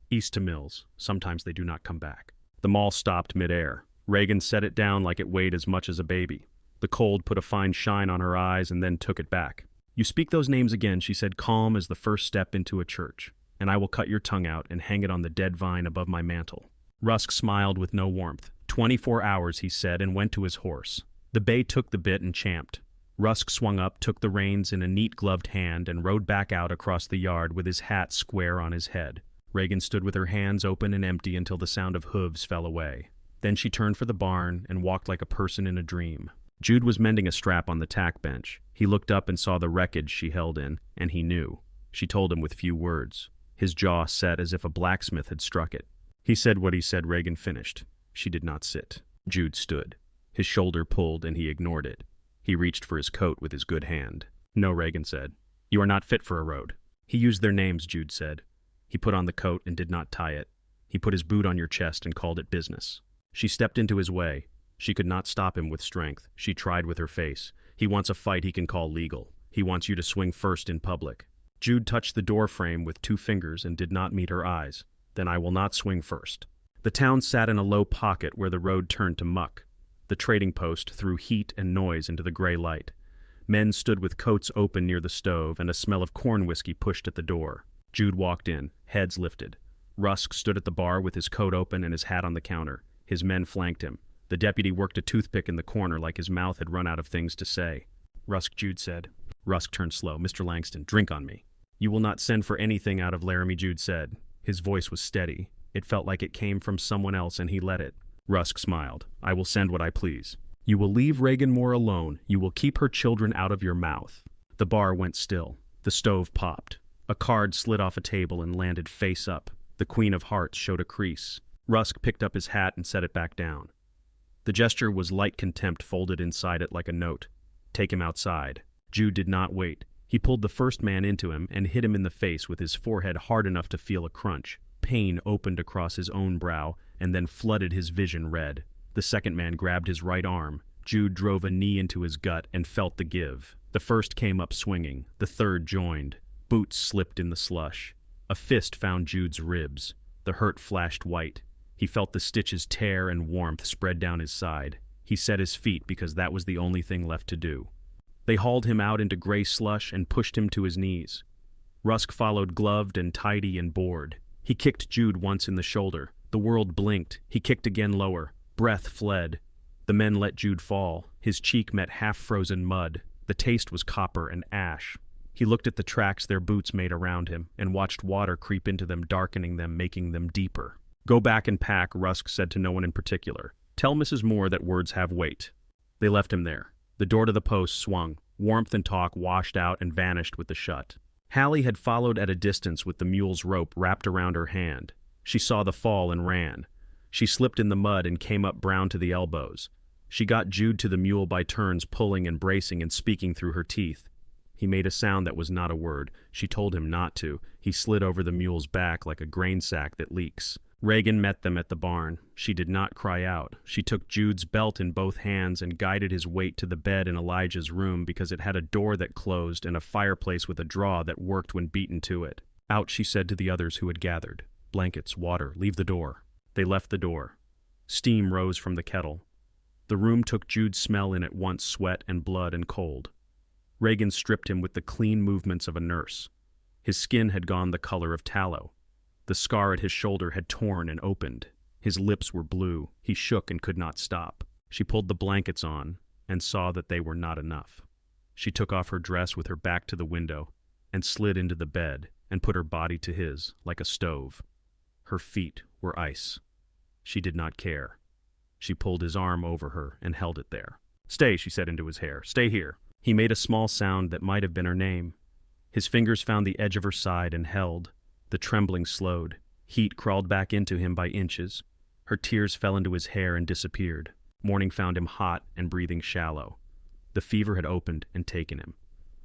east to mills. Sometimes they do not come back. The mall stopped midair. Reagan set it down like it weighed as much as a baby. The cold put a fine shine on her eyes and then took it back. You speak those names again, she said, calm as the first step into a church, and I will cut your tongue out and hang it on the dead vine above my mantle. Rusk smiled with no warmth. 24 hours, he said, and went to his horse. The bay took the bit and champed. Rusk swung up, took the reins in a neat gloved hand, and rode back out across the yard with his hat square on his head. Reagan stood with her hands open and empty until the sound of hooves fell away. Then she turned for the barn and walked like a person in a dream. Jude was mending a strap on the tack bench. He looked up and saw the wreckage she held in, and he knew. She told him with few words. His jaw set as if a blacksmith had struck it. He said what he said. Reagan finished. She did not sit. Jude stood. His shoulder pulled, and he ignored it. He reached for his coat with his good hand. No, Reagan said. You are not fit for a road. He used their names, Jude said. He put on the coat and did not tie it. He put his boot on your chest and called it business. She stepped into his way. She could not stop him with strength. She tried with her face. He wants a fight he can call legal. He wants you to swing first in public. Jude touched the door frame with 2 fingers and did not meet her eyes. Then I will not swing first. The town sat in a low pocket where the road turned to muck. The trading post threw heat and noise into the gray light. Men stood with coats open near the stove, and a smell of corn whiskey pushed at the door. Jude walked in, heads lifted. Rusk stood at the bar with his coat open and his hat on the counter. His men flanked him. The deputy worked a toothpick in the corner like his mouth had run out of things to say. Rusk, Jude said. Rusk turned slow. Mr. Langston, drink on me. You will not send for anything out of Laramie, Jude said. His voice was steady. It felt like it came from someone else, and he let it. Rusk smiled. I will send what I please. You will leave Reagan Moore alone. You will keep her children out of your mouth. The bar went still. The stove popped. A card slid off a table and landed face up. The Queen of Hearts showed a crease. Rusk picked up his hat and set it back down. The gesture was light contempt folded inside it like a note. Take him outside. Jude did not wait. He pulled the first man into him and hit him in the face with his forehead hard enough to feel a crunch. Pain opened across his own brow and then flooded his vision red. The second man grabbed his right arm. Jude drove a knee into his gut and felt the give. The first came up swinging. The third joined. Boots slipped in the slush. A fist found Jude's ribs. The hurt flashed white. He felt the stitches tear and warmth spread down his side. He set his feet because that was the only thing left to do. They hauled him out into gray slush and pushed him to his knees. Rusk followed, gloved and tidy and bored. He kicked Jude once in the shoulder. The world blinked. He kicked again lower. Breath fled. The men let Jude fall. His cheek met half-frozen mud. The taste was copper and ash. He looked at the tracks their boots made around him and watched water creep into them, darkening them, making them deeper. Go back and pack, Rusk said to no one in particular. Tell Mrs. Moore that words have weight. They left him there. The door to the post swung. Warmth and talk washed out and vanished with the shut. Hallie had followed at a distance with the mule's rope wrapped around her hand. She saw the fall and ran. She slipped in the mud and came up brown to the elbows. She got Jude to the mule by turns, pulling and bracing and speaking through her teeth. He made a sound that was not a word. She told him not to. He slid over the mule's back like a grain sack that leaks. Reagan met them at the barn. She did not cry out. She took Jude's belt in both hands and guided his weight to the bed in Elijah's room because it had a door that closed and a fireplace with a draw that worked when beaten to it. Out, she said to the others who had gathered. Blankets, water, leave the door. They left the door. Steam rose from the kettle. The room took Jude's smell in at once, sweat and blood and cold. Reagan stripped him with the clean movements of a nurse. His skin had gone the color of tallow. The scar at his shoulder had torn and opened. His lips were blue. He shook and could not stop. She pulled the blankets on and saw that they were not enough. She took off her dress with her back to the window and slid into the bed and put her body to his like a stove. Her feet were ice. She did not care. She pulled his arm over her and held it there. Stay, she said into his hair. Stay here. He made a small sound that might have been her name. His fingers found the edge of her side and held. The trembling slowed. Heat crawled back into him by inches. Her tears fell into his hair and disappeared. Morning found him hot and breathing shallow. The fever had opened and taken him.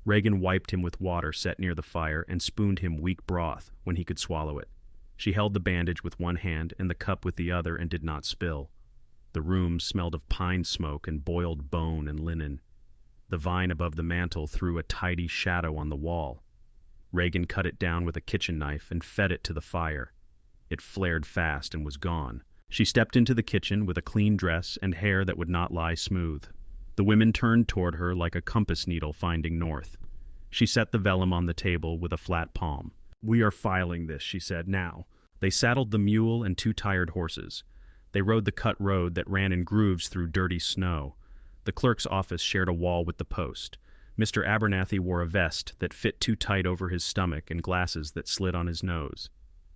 Reagan wiped him with water set near the fire and spooned him weak broth when he could swallow it. She held the bandage with one hand and the cup with the other and did not spill. The room smelled of pine smoke and boiled bone and linen. The vine above the mantel threw a tidy shadow on the wall. Reagan cut it down with a kitchen knife and fed it to the fire. It flared fast and was gone. She stepped into the kitchen with a clean dress and hair that would not lie smooth. The women turned toward her like a compass needle finding north. She set the vellum on the table with a flat palm. "We are filing this," she said, "now." They saddled the mule and 2 tired horses. They rode the cut road that ran in grooves through dirty snow. The clerk's office shared a wall with the post. Mr. Abernathy wore a vest that fit too tight over his stomach and glasses that slid on his nose.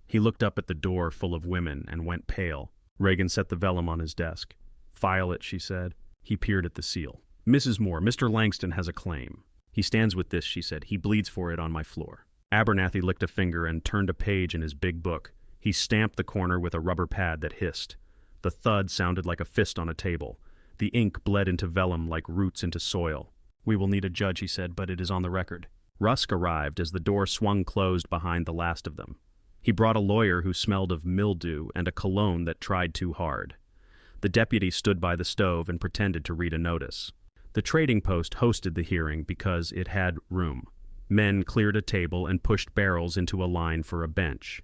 He looked up at the door full of women and went pale. Reagan set the vellum on his desk. "File it," she said. He peered at the seal. "Mrs. Moore, Mr. Langston has a claim." "He stands with this," she said. "He bleeds for it on my floor." Abernathy licked a finger and turned a page in his big book. He stamped the corner with a rubber pad that hissed. The thud sounded like a fist on a table. The ink bled into vellum like roots into soil. "We will need a judge," he said, "but it is on the record." Rusk arrived as the door swung closed behind the last of them. He brought a lawyer who smelled of mildew and a cologne that tried too hard. The deputy stood by the stove and pretended to read a notice. The trading post hosted the hearing because it had room. Men cleared a table and pushed barrels into a line for a bench.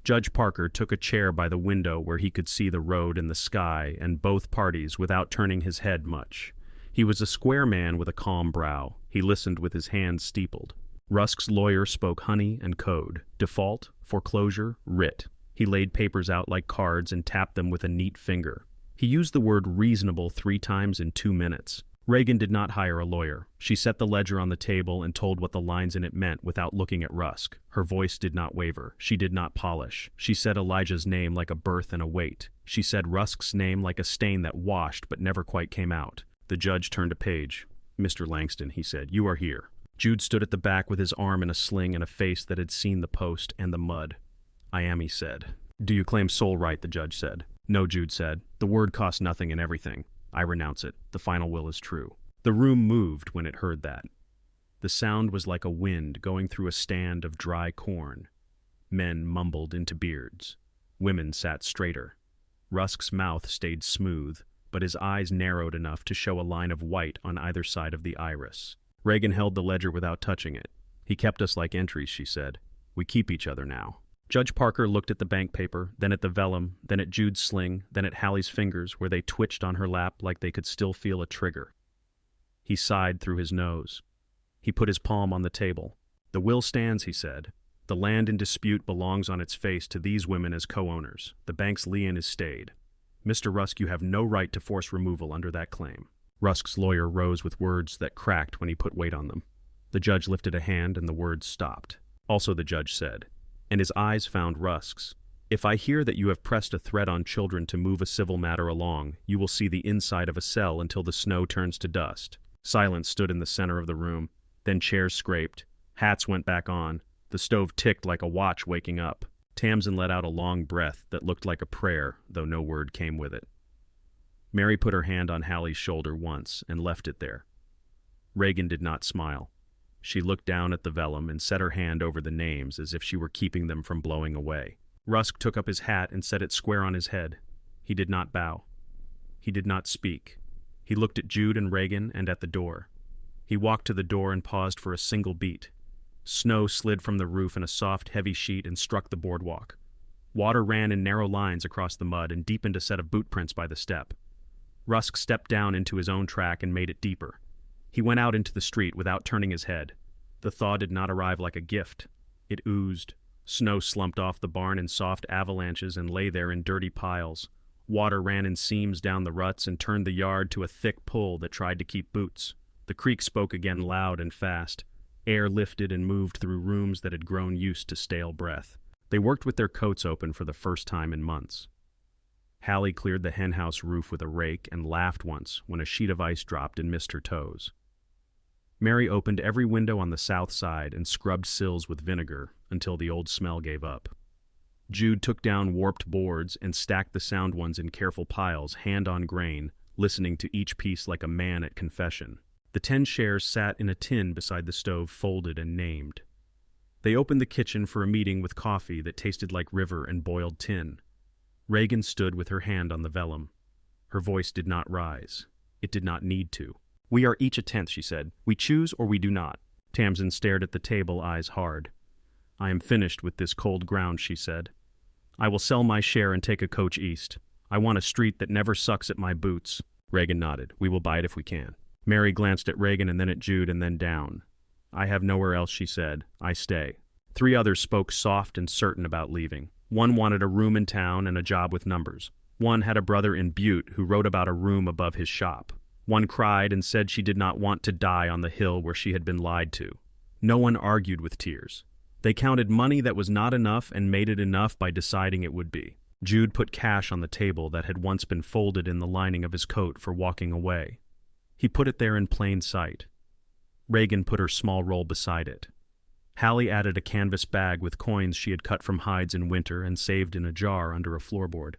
Judge Parker took a chair by the window where he could see the road and the sky and both parties without turning his head much. He was a square man with a calm brow. He listened with his hands steepled. Rusk's lawyer spoke honey and code, default, foreclosure, writ. He laid papers out like cards and tapped them with a neat finger. He used the word reasonable 3 times in 2 minutes. Reagan did not hire a lawyer. She set the ledger on the table and told what the lines in it meant without looking at Rusk. Her voice did not waver. She did not polish. She said Elijah's name like a birth and a wait. She said Rusk's name like a stain that washed but never quite came out. The judge turned a page. "Mr. Langston," he said, "you are here." Jude stood at the back with his arm in a sling and a face that had seen the post and the mud. "I am," he said. "Do you claim sole right?" the judge said. "No," Jude said. "The word costs nothing and everything. I renounce it. The final will is true." The room moved when it heard that. The sound was like a wind going through a stand of dry corn. Men mumbled into beards. Women sat straighter. Rusk's mouth stayed smooth, but his eyes narrowed enough to show a line of white on either side of the iris. Reagan held the ledger without touching it. "He kept us like entries," she said. "We keep each other now." Judge Parker looked at the bank paper, then at the vellum, then at Jude's sling, then at Hallie's fingers where they twitched on her lap like they could still feel a trigger. He sighed through his nose. He put his palm on the table. "The will stands," he said. "The land in dispute belongs on its face to these women as co-owners. The bank's lien is stayed. Mr. Rusk, you have no right to force removal under that claim." Rusk's lawyer rose with words that cracked when he put weight on them. The judge lifted a hand and the words stopped. Also the judge said, and his eyes found Rusk's, "If I hear that you have pressed a threat on children to move a civil matter along, you will see the inside of a cell until the snow turns to dust." Silence stood in the center of the room. Then chairs scraped. Hats went back on. The stove ticked like a watch waking up. Tamsin let out a long breath that looked like a prayer, though no word came with it. Mary put her hand on Hallie's shoulder once and left it there. Reagan did not smile. She looked down at the vellum and set her hand over the names as if she were keeping them from blowing away. Rusk took up his hat and set it square on his head. He did not bow. He did not speak. He looked at Jude and Reagan and at the door. He walked to the door and paused for a single beat. Snow slid from the roof in a soft, heavy sheet and struck the boardwalk. Water ran in narrow lines across the mud and deepened a set of boot prints by the step. Rusk stepped down into his own track and made it deeper. He went out into the street without turning his head. The thaw did not arrive like a gift. It oozed. Snow slumped off the barn in soft avalanches and lay there in dirty piles. Water ran in seams down the ruts and turned the yard to a thick pull that tried to keep boots. The creek spoke again loud and fast. Air lifted and moved through rooms that had grown used to stale breath. They worked with their coats open for the first time in months. Hallie cleared the henhouse roof with a rake and laughed once when a sheet of ice dropped and missed her toes. Mary opened every window on the south side and scrubbed sills with vinegar until the old smell gave up. Jude took down warped boards and stacked the sound ones in careful piles, hand on grain, listening to each piece like a man at confession. The 10 shares sat in a tin beside the stove, folded and named. They opened the kitchen for a meeting with coffee that tasted like river and boiled tin. Reagan stood with her hand on the vellum. Her voice did not rise. It did not need to. "We are each a tenth," she said. "We choose or we do not." Tamsin stared at the table, eyes hard. "I am finished with this cold ground," she said. "I will sell my share and take a coach east. I want a street that never sucks at my boots." Reagan nodded. "We will buy it if we can." Mary glanced at Reagan and then at Jude and then down. "I have nowhere else," she said. "I stay." 3 others spoke soft and certain about leaving. One wanted a room in town and a job with numbers. One had a brother in Butte who wrote about a room above his shop. One cried and said she did not want to die on the hill where she had been lied to. No one argued with tears. They counted money that was not enough and made it enough by deciding it would be. Jude put cash on the table that had once been folded in the lining of his coat for walking away. He put it there in plain sight. Reagan put her small roll beside it. Hallie added a canvas bag with coins she had cut from hides in winter and saved in a jar under a floorboard.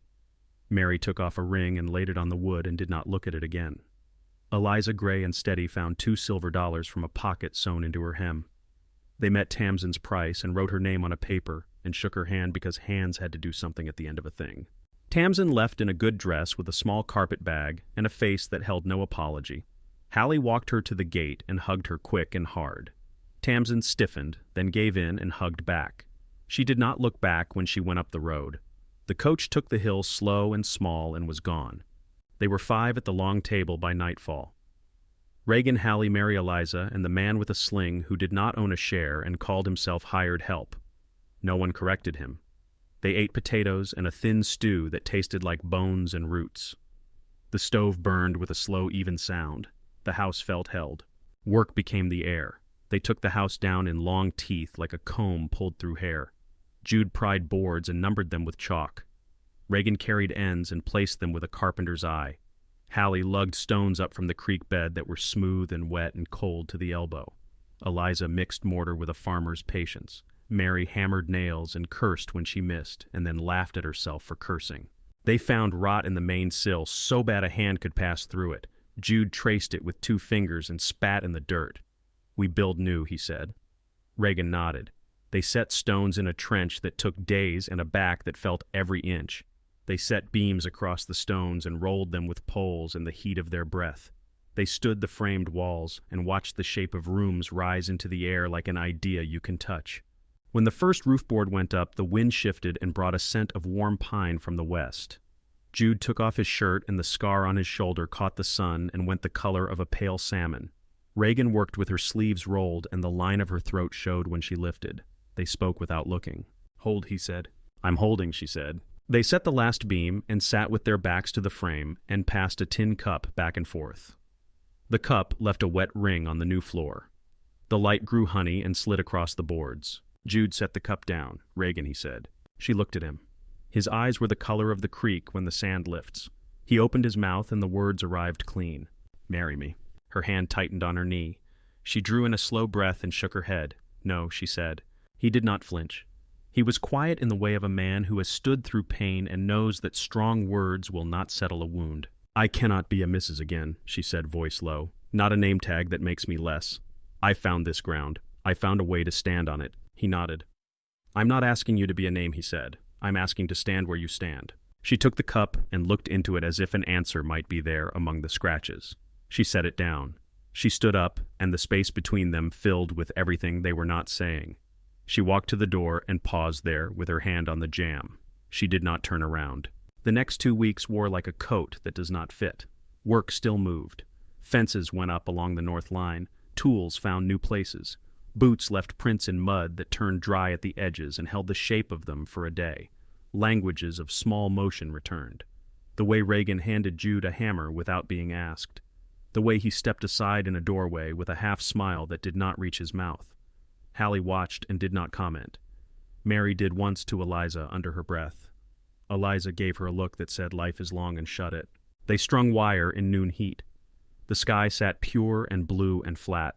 Mary took off a ring and laid it on the wood and did not look at it again. Eliza, gray and steady, found 2 silver dollars from a pocket sewn into her hem. They met Tamsin's price and wrote her name on a paper and shook her hand because hands had to do something at the end of a thing. Tamsin left in a good dress with a small carpet bag and a face that held no apology. Hallie walked her to the gate and hugged her quick and hard. Tamsin stiffened, then gave in and hugged back. She did not look back when she went up the road. The coach took the hill slow and small and was gone. They were 5 at the long table by nightfall. Reagan, Hallie, Mary, Eliza, and the man with a sling who did not own a share and called himself hired help. No one corrected him. They ate potatoes and a thin stew that tasted like bones and roots. The stove burned with a slow, even sound. The house felt held. Work became the air. They took the house down in long teeth like a comb pulled through hair. Jude pried boards and numbered them with chalk. Reagan carried ends and placed them with a carpenter's eye. Hallie lugged stones up from the creek bed that were smooth and wet and cold to the elbow. Eliza mixed mortar with a farmer's patience. Mary hammered nails and cursed when she missed, and then laughed at herself for cursing. They found rot in the main sill so bad a hand could pass through it. Jude traced it with 2 fingers and spat in the dirt. "We build new," he said. Reagan nodded. They set stones in a trench that took days and a back that felt every inch. They set beams across the stones and rolled them with poles in the heat of their breath. They stood the framed walls and watched the shape of rooms rise into the air like an idea you can touch. When the first roof board went up, the wind shifted and brought a scent of warm pine from the west. Jude took off his shirt and the scar on his shoulder caught the sun and went the color of a pale salmon. Reagan worked with her sleeves rolled and the line of her throat showed when she lifted. They spoke without looking. "Hold," he said. "I'm holding," she said. They set the last beam and sat with their backs to the frame and passed a tin cup back and forth. The cup left a wet ring on the new floor. The light grew honey and slid across the boards. Jude set the cup down. "Reagan," he said. She looked at him. His eyes were the color of the creek when the sand lifts. He opened his mouth and the words arrived clean. "Marry me." Her hand tightened on her knee. She drew in a slow breath and shook her head. "No," she said. He did not flinch. He was quiet in the way of a man who has stood through pain and knows that strong words will not settle a wound. "I cannot be a Mrs. again," she said, voice low. "Not a name tag that makes me less. I found this ground. I found a way to stand on it." He nodded. "I'm not asking you to be a name," he said. "I'm asking to stand where you stand." She took the cup and looked into it as if an answer might be there among the scratches. She set it down. She stood up, and the space between them filled with everything they were not saying. She walked to the door and paused there with her hand on the jamb. She did not turn around. The next 2 weeks wore like a coat that does not fit. Work still moved. Fences went up along the north line. Tools found new places. Boots left prints in mud that turned dry at the edges and held the shape of them for a day. Languages of small motion returned. The way Reagan handed Jude a hammer without being asked. The way he stepped aside in a doorway with a half-smile that did not reach his mouth. Hallie watched and did not comment. Mary did once to Eliza under her breath. Eliza gave her a look that said life is long and shut it. They strung wire in noon heat. The sky sat pure and blue and flat.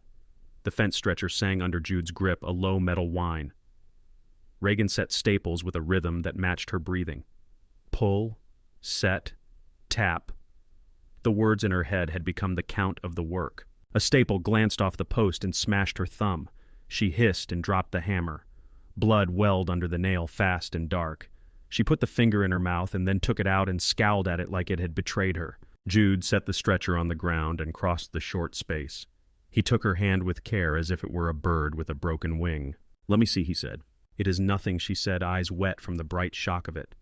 The fence stretcher sang under Jude's grip a low metal whine. Reagan set staples with a rhythm that matched her breathing. Pull, set, tap. The words in her head had become the count of the work. A staple glanced off the post and smashed her thumb. She hissed and dropped the hammer. Blood welled under the nail fast and dark. She put the finger in her mouth and then took it out and scowled at it like it had betrayed her. Jude set the stretcher on the ground and crossed the short space. He took her hand with care as if it were a bird with a broken wing. "Let me see," he said. "It is nothing," she said, eyes wet from the bright shock of it.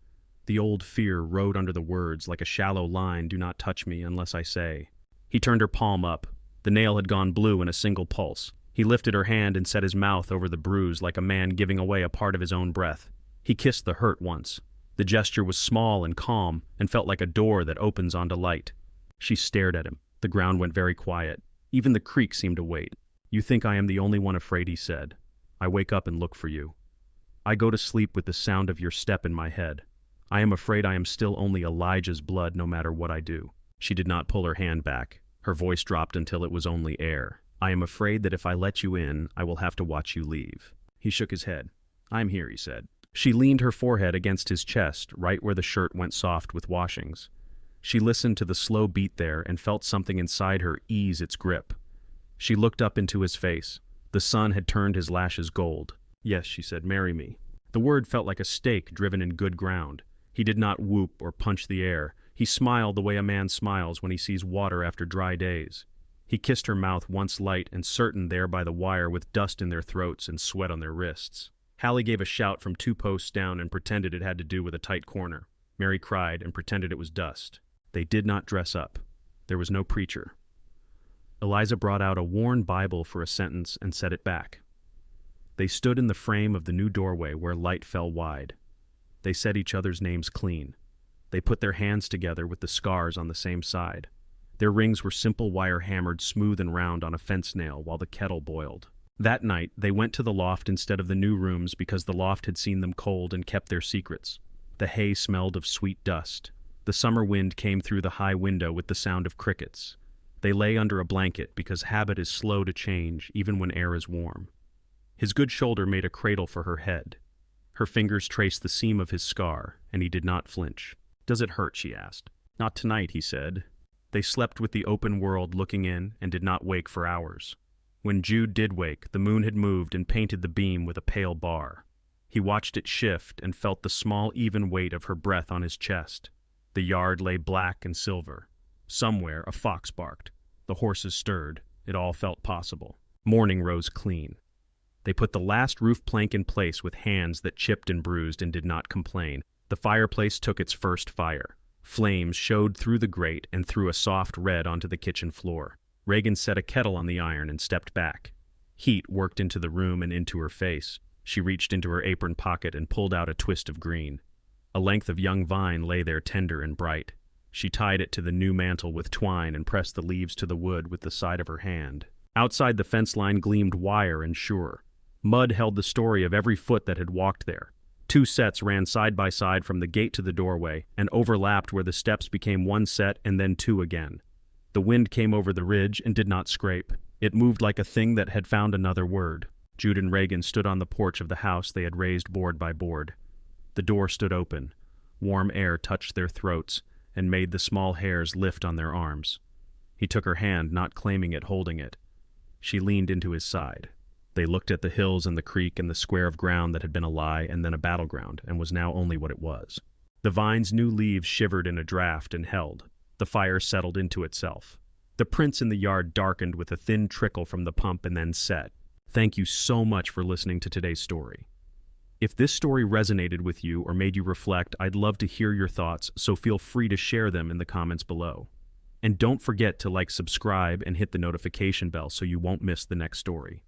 The old fear rode under the words like a shallow line, "Do not touch me unless I say." He turned her palm up. The nail had gone blue in a single pulse. He lifted her hand and set his mouth over the bruise like a man giving away a part of his own breath. He kissed the hurt once. The gesture was small and calm and felt like a door that opens onto light. She stared at him. The ground went very quiet. Even the creek seemed to wait. "You think I am the only one afraid," he said. "I wake up and look for you. I go to sleep with the sound of your step in my head. I am afraid I am still only Elijah's blood no matter what I do." She did not pull her hand back. Her voice dropped until it was only air. "I am afraid that if I let you in, I will have to watch you leave." He shook his head. "I'm here," he said. She leaned her forehead against his chest, right where the shirt went soft with washings. She listened to the slow beat there and felt something inside her ease its grip. She looked up into his face. The sun had turned his lashes gold. "Yes," she said, "marry me." The word felt like a stake driven in good ground. He did not whoop or punch the air. He smiled the way a man smiles when he sees water after dry days. He kissed her mouth once light and certain there by the wire with dust in their throats and sweat on their wrists. Hallie gave a shout from 2 posts down and pretended it had to do with a tight corner. Mary cried and pretended it was dust. They did not dress up. There was no preacher. Eliza brought out a worn Bible for a sentence and set it back. They stood in the frame of the new doorway where light fell wide. They said each other's names clean. They put their hands together with the scars on the same side. Their rings were simple wire hammered smooth and round on a fence nail while the kettle boiled. That night, they went to the loft instead of the new rooms because the loft had seen them cold and kept their secrets. The hay smelled of sweet dust. The summer wind came through the high window with the sound of crickets. They lay under a blanket because habit is slow to change even when air is warm. His good shoulder made a cradle for her head. Her fingers traced the seam of his scar, and he did not flinch. "Does it hurt?" she asked. "Not tonight," he said. They slept with the open world looking in and did not wake for hours. When Jude did wake, the moon had moved and painted the beam with a pale bar. He watched it shift and felt the small, even weight of her breath on his chest. The yard lay black and silver. Somewhere a fox barked. The horses stirred. It all felt possible. Morning rose clean. They put the last roof plank in place with hands that chipped and bruised and did not complain. The fireplace took its first fire. Flames showed through the grate and threw a soft red onto the kitchen floor. Reagan set a kettle on the iron and stepped back. Heat worked into the room and into her face. She reached into her apron pocket and pulled out a twist of green. A length of young vine lay there tender and bright. She tied it to the new mantle with twine and pressed the leaves to the wood with the side of her hand. Outside the fence line gleamed wire and sure. Mud held the story of every foot that had walked there. 2 sets ran side by side from the gate to the doorway and overlapped where the steps became 1 set and then 2 again. The wind came over the ridge and did not scrape. It moved like a thing that had found another word. Jude and Reagan stood on the porch of the house they had raised board by board. The door stood open. Warm air touched their throats and made the small hairs lift on their arms. He took her hand, not claiming it, holding it. She leaned into his side. They looked at the hills and the creek and the square of ground that had been a lie and then a battleground and was now only what it was. The vine's new leaves shivered in a draft and held. The fire settled into itself. The prints in the yard darkened with a thin trickle from the pump and then set. Thank you so much for listening to today's story. If this story resonated with you or made you reflect, I'd love to hear your thoughts, so feel free to share them in the comments below. And don't forget to subscribe and hit the notification bell so you won't miss the next story.